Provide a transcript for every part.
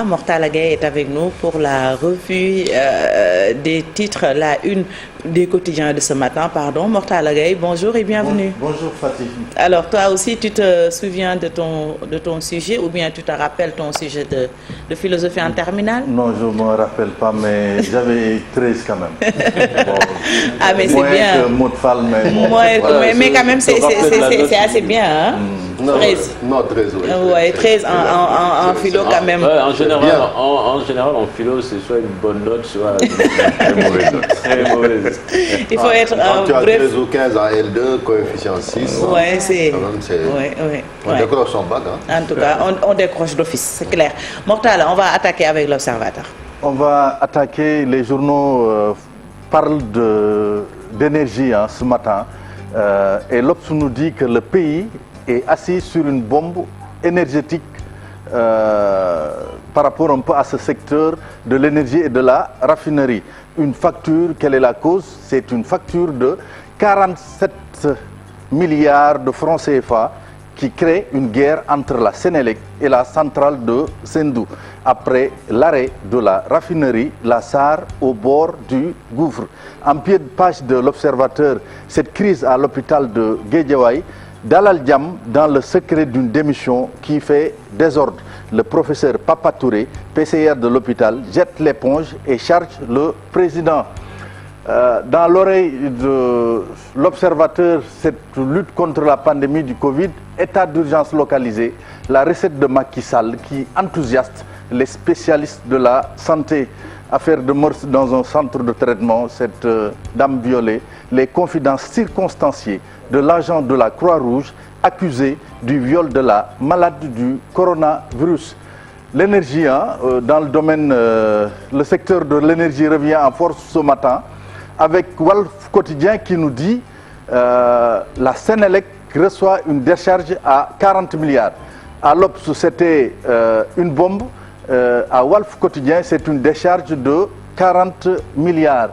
Mortala Gaye est avec nous pour la revue des titres, la une des quotidiens de ce matin. Pardon, Mortala Gaye, bonjour et bienvenue. Bonjour Fatih. Alors toi aussi, tu te souviens de ton sujet ou bien tu te rappelles ton sujet de philosophie en terminale? Non, je ne me rappelle pas, mais j'avais 13 quand même. Bon, ah mais c'est bien. Moins que Moutfal, mais bon. Mais quand même c'est assez bien, hein? 13. Non, 13, oui. Ouais, 13 en philo quand même. Ouais, en général, en philo, c'est soit une bonne note, soit une très mauvaise note. Il faut être tu as bref. 13 ou 15 en L2, coefficient 6. Ouais, c'est... On décroche son bac. Hein. En tout cas, on décroche d'office, c'est clair. Mortala, on va attaquer avec l'Observateur. On va attaquer, les journaux parlent d'énergie ce matin. Et l'Obs nous dit que le pays est assis sur une bombe énergétique par rapport un peu à ce secteur de l'énergie et de la raffinerie. Une facture, quelle est la cause? C'est une facture de 47 milliards de francs CFA qui crée une guerre entre la Sénélec et la centrale de Sendou, après l'arrêt de la raffinerie La Sarre au bord du gouffre. En pied de page de l'Observateur, cette crise à l'hôpital de Guédiawaye, Dalal Diam dans le secret d'une démission qui fait désordre. Le professeur Papa Touré, PCR de l'hôpital, jette l'éponge et charge le président. Dans l'oreille de l'Observateur, cette lutte contre la pandémie du Covid, état d'urgence localisé, la recette de Macky Sall qui enthousiaste les spécialistes de la santé. Affaire de mœurs dans un centre de traitement, cette dame violée, les confidences circonstanciées de l'agent de la Croix-Rouge accusé du viol de la malade du coronavirus. L'énergie, dans le domaine, le secteur de l'énergie revient en force ce matin avec Walf Quotidien qui nous dit la Sénélec reçoit une décharge à 40 milliards. À l'Obs, c'était une bombe. À Walf Quotidien, c'est une décharge de 40 milliards.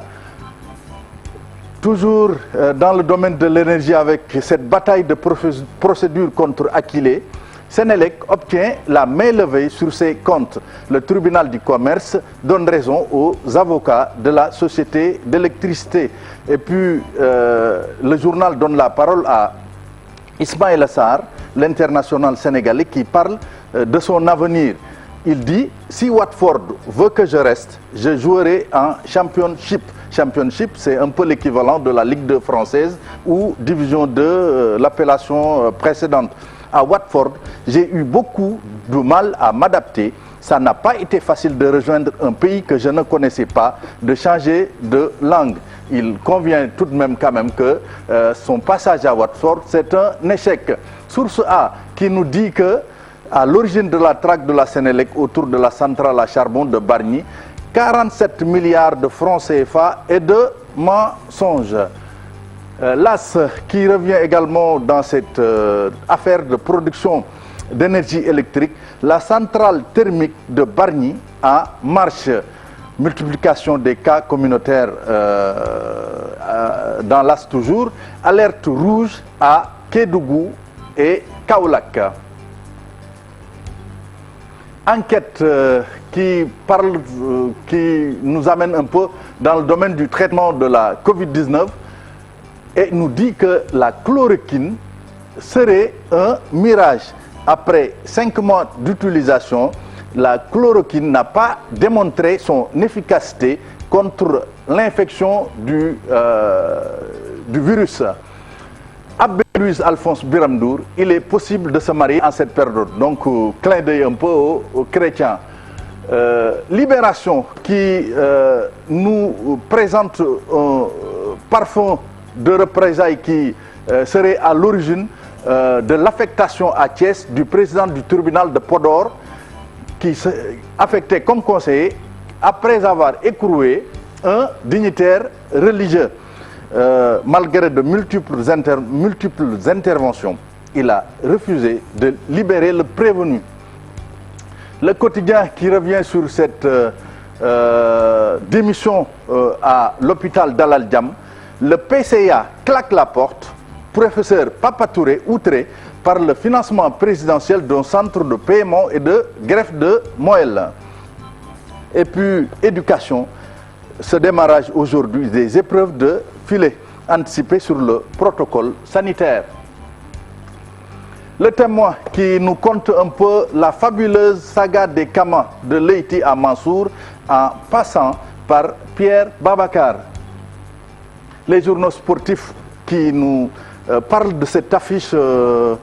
Toujours dans le domaine de l'énergie avec cette bataille de procédure contre Aquilé, Sénélec obtient la main levée sur ses comptes. Le tribunal du commerce donne raison aux avocats de la société d'électricité. Et puis, le journal donne la parole à Ismaïla Sarr, l'international sénégalais, qui parle de son avenir. Il dit, si Watford veut que je reste, je jouerai en Championship. Championship, c'est un peu l'équivalent de la Ligue 2 française ou Division 2, l'appellation précédente. À Watford, j'ai eu beaucoup de mal à m'adapter. Ça n'a pas été facile de rejoindre un pays que je ne connaissais pas, de changer de langue. Il convient tout de même quand même que son passage à Watford, c'est un échec. Source A qui nous dit que à l'origine de la traque de la Sénélec autour de la centrale à charbon de Bargny, 47 milliards de francs CFA et de mensonges. L'AS qui revient également dans cette affaire de production d'énergie électrique, la centrale thermique de Bargny en marche. Multiplication des cas communautaires dans l'AS toujours. Alerte rouge à Kédougou et Kaolack. Enquête qui nous amène un peu dans le domaine du traitement de la Covid-19 et nous dit que la chloroquine serait un mirage. Après 5 mois d'utilisation, la chloroquine n'a pas démontré son efficacité contre l'infection du virus. Abbé Louis Alphonse Biramdour, il est possible de se marier en cette période. Donc, clin d'œil un peu aux chrétiens. Libération qui nous présente un parfum de représailles qui serait à l'origine de l'affectation à Thiès du président du tribunal de Podor qui s'est affecté comme conseiller après avoir écroué un dignitaire religieux. Malgré de multiples interventions, il a refusé de libérer le prévenu. Le quotidien qui revient sur cette démission à l'hôpital Dalal Diam, le PCA claque la porte, professeur Papa Touré outré par le financement présidentiel d'un centre de paiement et de greffe de moelle. Et puis, éducation, ce démarrage aujourd'hui des épreuves de filet anticipées sur le protocole sanitaire. Le témoin qui nous conte un peu la fabuleuse saga des Kama de Leïti à Mansour en passant par Pierre Babacar. Les journaux sportifs qui nous parlent de cette affiche de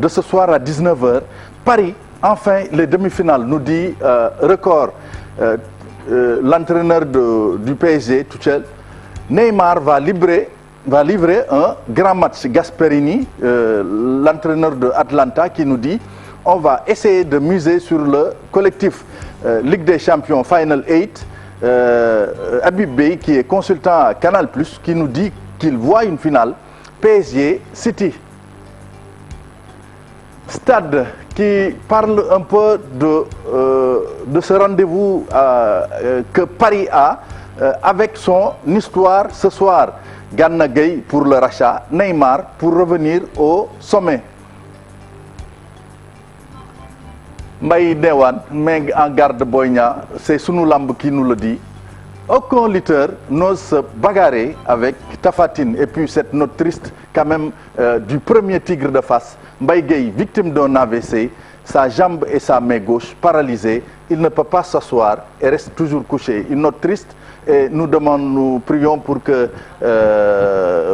ce soir à 19h. Paris, enfin, les demi-finales, nous dit record l'entraîneur du PSG, Tuchel. Neymar va livrer un grand match. Gasperini, l'entraîneur de Atlanta, qui nous dit on va essayer de miser sur le collectif Ligue des Champions Final 8. Habib Bey, qui est consultant à Canal+, qui nous dit qu'il voit une finale PSG City. Stade qui parle un peu de ce rendez-vous que Paris a avec son histoire ce soir. Gana Gueye pour le rachat, Neymar pour revenir au sommet. Mbaye Dewan, mais en garde Boyna, c'est Sunu Lamb qui nous le dit. Aucun lutteur n'ose se bagarrer avec Tapha Tine. Et puis cette note triste quand même du premier tigre de Fass, Mbaye Gueye, victime d'un AVC, sa jambe et sa main gauche paralysées. Il ne peut pas s'asseoir et reste toujours couché. Une note triste. Et nous prions pour que,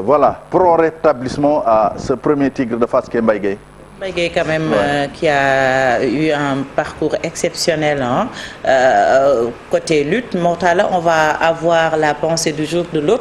voilà, prompt rétablissement à ce premier tigre de Fass qui est Mbaye Gueye. Mbaye Gueye quand même, qui a eu un parcours exceptionnel côté lutte. Mortala, on va avoir la pensée du jour de l'autre.